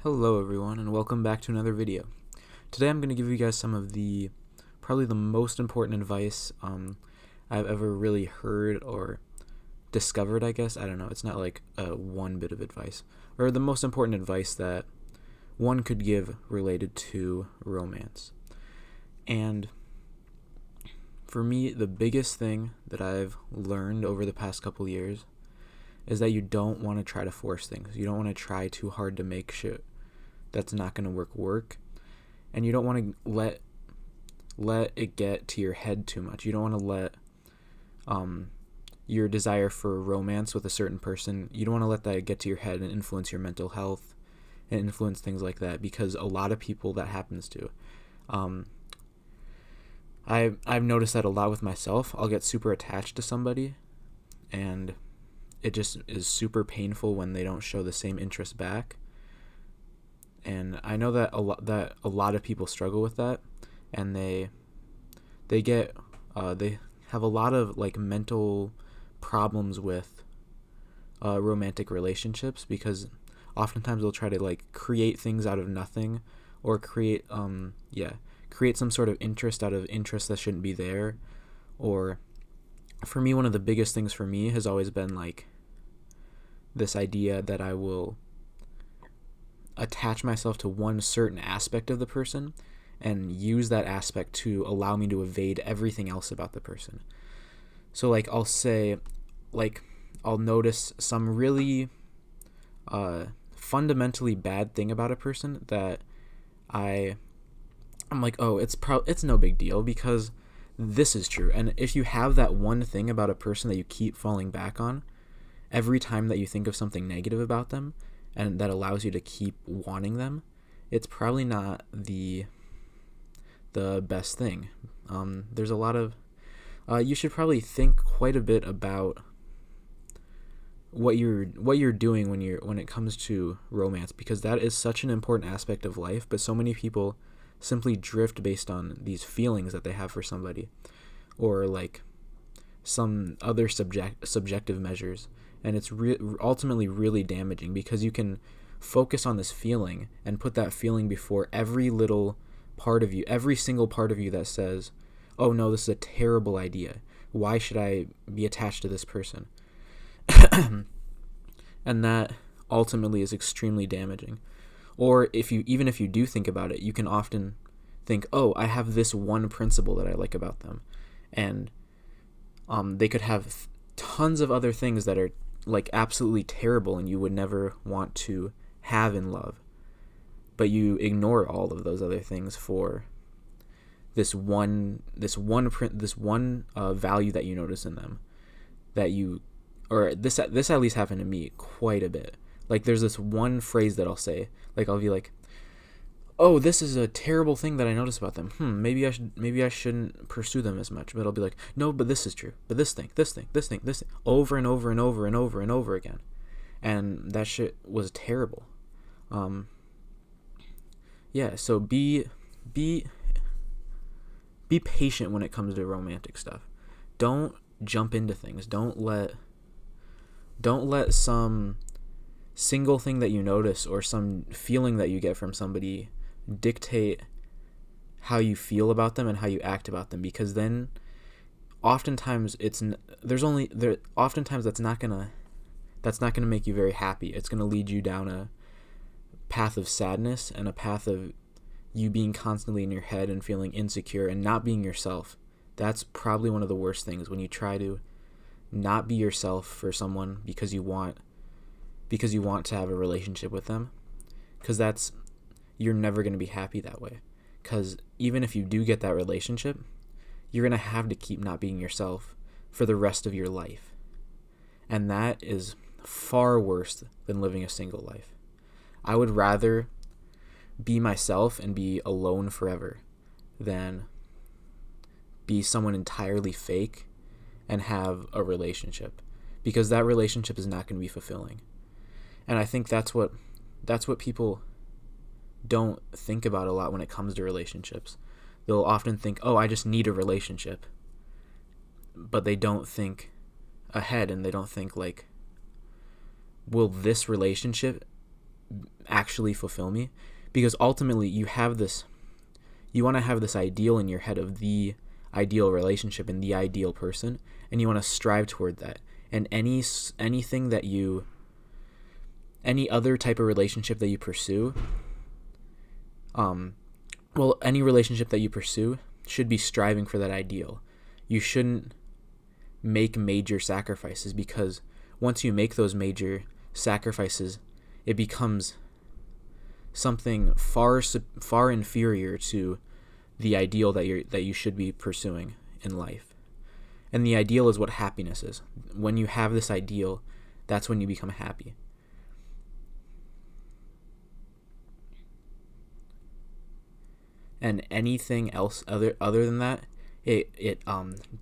Hello everyone and welcome back to another video. Today I'm going to give you guys some of probably the most important advice I've ever really heard or discovered, I guess. I don't know, it's not like one bit of advice. Or the most important advice that one could give related to romance. And for me, the biggest thing that I've learned over the past couple years is that you don't want to try to force things. You don't want to try too hard to make shit that's not going to work, and you don't want to let it get to your head too much. You don't want to let your desire for romance with a certain person, you don't want to let that get to your head and influence your mental health and influence things like that, because a lot of people that happens to. I've noticed that a lot with myself. I'll get super attached to somebody, and it just is super painful when they don't show the same interest back. And I know that a lot of people struggle with that, and they have a lot of like mental problems with romantic relationships, because oftentimes they'll try to like create things out of nothing, or create some sort of interest out of interest that shouldn't be there. Or for me, one of the biggest things for me has always been like this idea that I will attach myself to one certain aspect of the person and use that aspect to allow me to evade everything else about the person. So like I'll say, like I'll notice some really fundamentally bad thing about a person that I'm like, oh, it's no big deal because this is true. And if you have that one thing about a person that you keep falling back on every time that you think of something negative about them, and that allows you to keep wanting them, it's probably not the best thing. There's a lot of you should probably think quite a bit about what you're doing when it comes to romance, because that is such an important aspect of life. But so many people simply drift based on these feelings that they have for somebody, or like some other subjective measures, and it's ultimately really damaging, because you can focus on this feeling and put that feeling before every little part of you, every single part of you that says, oh no, this is a terrible idea, why should I be attached to this person? And that ultimately is extremely damaging. Or if you do think about it, you can often think, oh, I have this one principle that I like about them, and they could have tons of other things that are like absolutely terrible and you would never want to have in love, but you ignore all of those other things for this one value that you notice in them, that you, or this at least happened to me quite a bit. Like there's this one phrase that I'll say, like I'll be like, oh, this is a terrible thing that I noticed about them. Maybe I shouldn't pursue them as much. But I'll be like, no, but this is true. But this thing, over and over and over and over and over again, and that shit was terrible. So be patient when it comes to romantic stuff. Don't jump into things. Don't let some single thing that you notice or some feeling that you get from somebody dictate how you feel about them and how you act about them, because then oftentimes oftentimes that's not gonna make you very happy. It's gonna lead you down a path of sadness and a path of you being constantly in your head and feeling insecure and not being yourself. That's probably one of the worst things, when you try to not be yourself for someone because you want to have a relationship with them, because you're never going to be happy that way. Because even if you do get that relationship, you're going to have to keep not being yourself for the rest of your life, and that is far worse than living a single life. I would rather be myself and be alone forever than be someone entirely fake and have a relationship, because that relationship is not going to be fulfilling. And I think that's what people don't think about a lot when it comes to relationships. They'll often think, oh, I just need a relationship, but they don't think ahead, and they don't think like, will this relationship actually fulfill me? Because ultimately you want to have this ideal in your head of the ideal relationship and the ideal person, and you want to strive toward that. And any other type of relationship that you pursue, any relationship that you pursue should be striving for that ideal. You shouldn't make major sacrifices, because once you make those major sacrifices, it becomes something far inferior to the ideal that you should be pursuing in life. And the ideal is what happiness is. When you have this ideal, that's when you become happy. And anything else other than that, it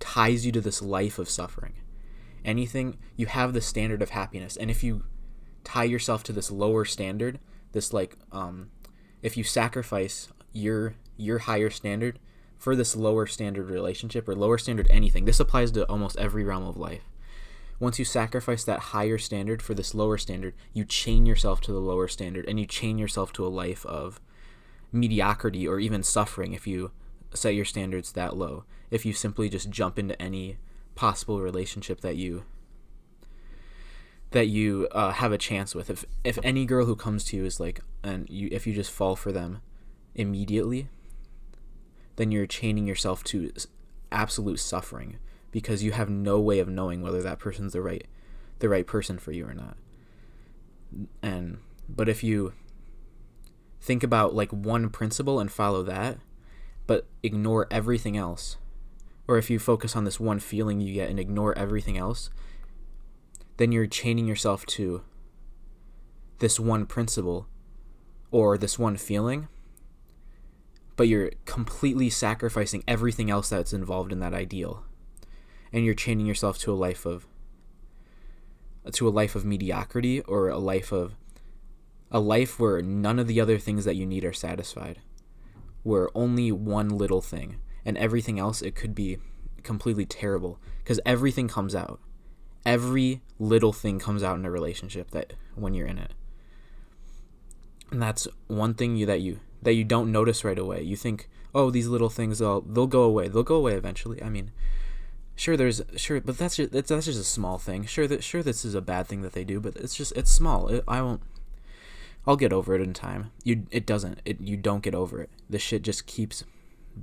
ties you to this life of suffering. Anything, you have the standard of happiness, and if you tie yourself to this lower standard, this if you sacrifice your higher standard for this lower standard relationship or lower standard anything, this applies to almost every realm of life. Once you sacrifice that higher standard for this lower standard, you chain yourself to the lower standard, and you chain yourself to a life of mediocrity or even suffering if you set your standards that low. If you simply just jump into any possible relationship that you have a chance with, if any girl who comes to you is if you just fall for them immediately, then you're chaining yourself to absolute suffering, because you have no way of knowing whether that person's the right person for you or not. But if you think about one principle and follow that, but ignore everything else, or if you focus on this one feeling you get and ignore everything else, then you're chaining yourself to this one principle or this one feeling, but you're completely sacrificing everything else that's involved in that ideal, and you're chaining yourself to a life of mediocrity, or a life where none of the other things that you need are satisfied, where only one little thing, and everything else, it could be completely terrible, because everything comes out. Every little thing comes out in a relationship that when you're in it. And that's one thing that you don't notice right away. You think, oh, these little things, they'll go away. They'll go away eventually. I mean, but that's just a small thing. Sure, this is a bad thing that they do, but it's small. I'll get over it in time. You don't get over it. The shit just keeps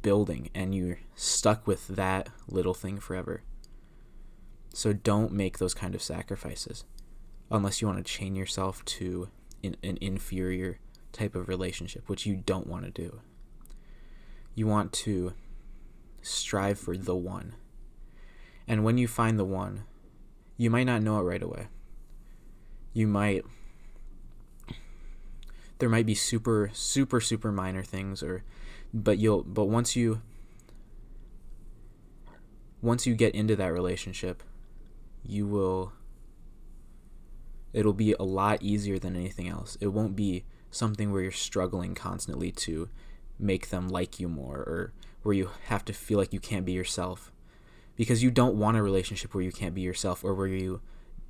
building, and you're stuck with that little thing forever. So don't make those kind of sacrifices unless you want to chain yourself to an inferior type of relationship, which you don't want to do. You want to strive for the one. And when you find the one, you might not know it right away. There might be super, super, super minor things, but once you get into that relationship, it'll be a lot easier than anything else. It won't be something where you're struggling constantly to make them like you more, or where you have to feel like you can't be yourself, because you don't want a relationship where you can't be yourself, or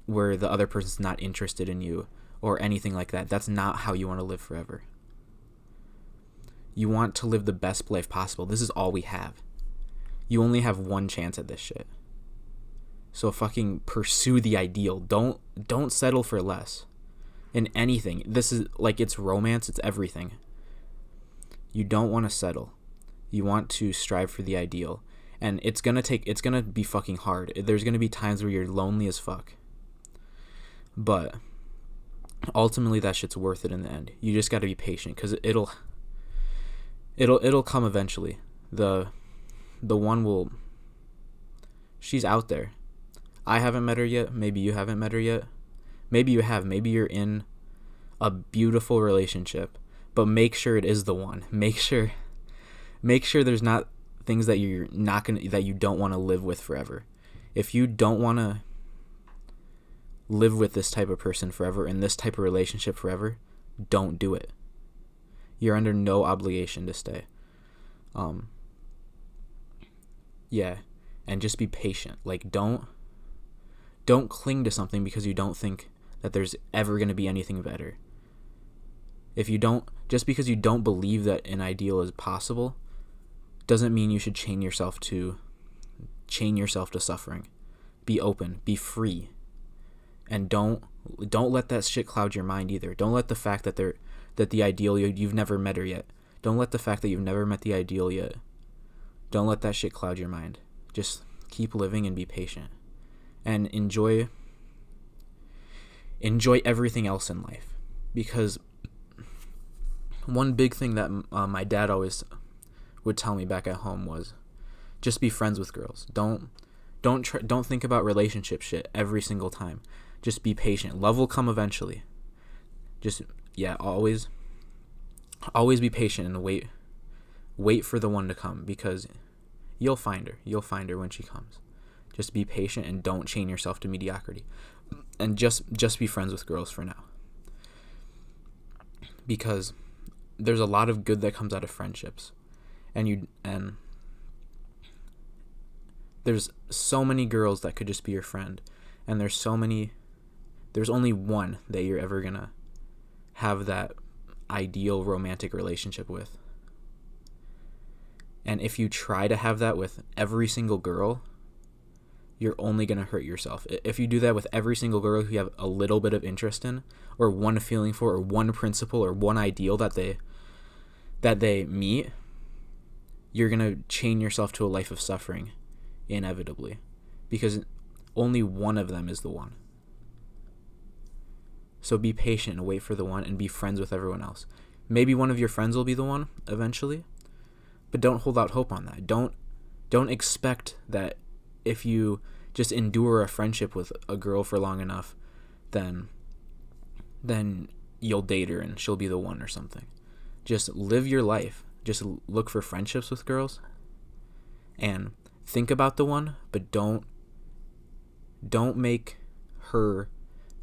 where the other person's not interested in you or anything like that. That's not how you want to live forever. You want to live the best life possible. This is all we have. You only have one chance at this shit. So fucking pursue the ideal. Don't settle for less in anything. This is it's romance, it's everything. You don't want to settle. You want to strive for the ideal. And it's gonna be fucking hard. There's gonna be times where you're lonely as fuck. But ultimately that shit's worth it in the end. You just gotta be patient, because it'll come eventually. The one she's out there. I haven't met her yet. Maybe you haven't met her yet. Maybe you have. Maybe you're in a beautiful relationship, but make sure it is the one. Make sure there's not things that that you don't want to live with forever. If you don't want to live with this type of person forever, in this type of relationship forever, don't do it. You're under no obligation to stay. Yeah, and just be patient. Don't cling to something because you don't think that there's ever going to be anything better. Just because you don't believe that an ideal is possible doesn't mean you should chain yourself to suffering. Be open, be free. And don't let that shit cloud your mind either. Don't let the fact that the ideal, you've never met her yet. Don't let the fact that you've never met the ideal yet. Don't let that shit cloud your mind. Just keep living and be patient. And enjoy everything else in life. Because one big thing that my dad always would tell me back at home was just be friends with girls. Don't think about relationship shit every single time. Just be patient. Love will come eventually. Always be patient and wait for the one to come, because you'll find her when she comes. Just be patient and don't chain yourself to mediocrity. And just be friends with girls for now. Because there's a lot of good that comes out of friendships. And there's so many girls that could just be your friend. And there's only one that you're ever gonna have that ideal romantic relationship with. And if you try to have that with every single girl, you're only going to hurt yourself. If you do that with every single girl who you have a little bit of interest in, or one feeling for, or one principle, or one ideal that they meet, you're going to chain yourself to a life of suffering, inevitably. Because only one of them is the one. So be patient and wait for the one, and be friends with everyone else. Maybe one of your friends will be the one eventually, but don't hold out hope on that. Don't expect that if you just endure a friendship with a girl for long enough, then you'll date her and she'll be the one or something. Just live your life. Just look for friendships with girls and think about the one, but don't make her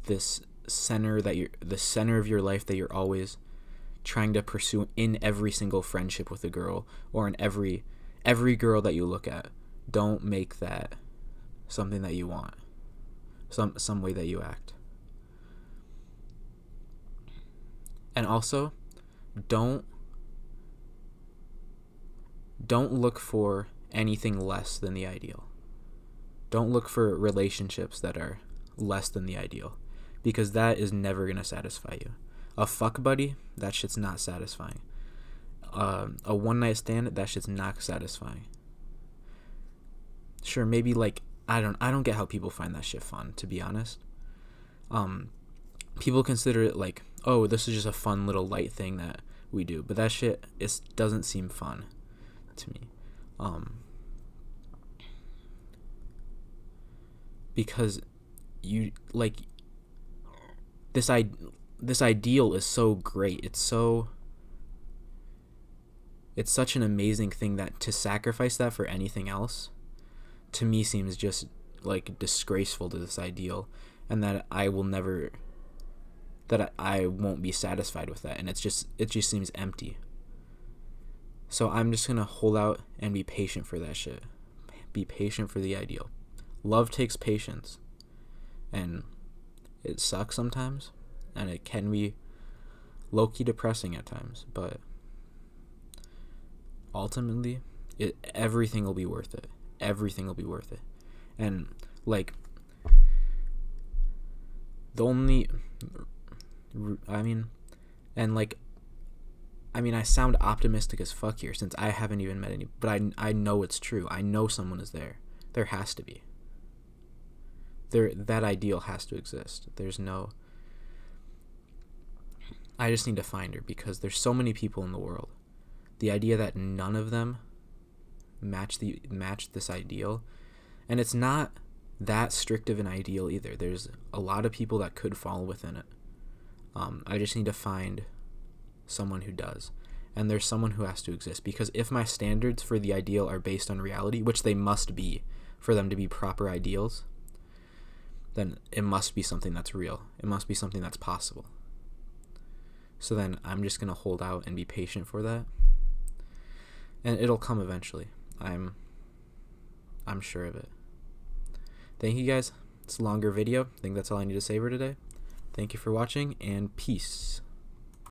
the center of your life that you're always trying to pursue in every single friendship with a girl, or in every girl that you look at. Don't make that something that you want, some way that you act. And also, don't look for anything less than the ideal. Don't look for relationships that are less than the ideal, because that is never going to satisfy you. A fuck buddy, that shit's not satisfying. A one night stand, that shit's not satisfying. Sure, maybe like I don't get how people find that shit fun, to be honest. People consider it like, oh, this is just a fun little light thing that we do, but that shit doesn't seem fun to me. Because you like this ideal is so great. It's such an amazing thing that to sacrifice that for anything else, to me, seems just like disgraceful to this ideal, and that I won't be satisfied with that, and it just seems empty. So I'm just gonna hold out and be patient for that shit. Be patient for the ideal. Love takes patience, and it sucks sometimes, and it can be low-key depressing at times, but ultimately everything will be worth it. Everything will be worth it. And like I sound optimistic as fuck here, since I haven't even met any, but I know it's true. I know someone is there. There has to be. That ideal has to exist. I just need to find her, because there's so many people in the world. The idea that none of them match this ideal, and it's not that strict of an ideal either. There's a lot of people that could fall within it. I just need to find someone who does, and there's someone who has to exist, because if my standards for the ideal are based on reality, which they must be for them to be proper ideals, then it must be something that's real. It must be something that's possible. So then I'm just going to hold out and be patient for that, and it'll come eventually. I'm sure of it. Thank you guys. It's a longer video. I think that's all I need to say for today. Thank you for watching, and peace.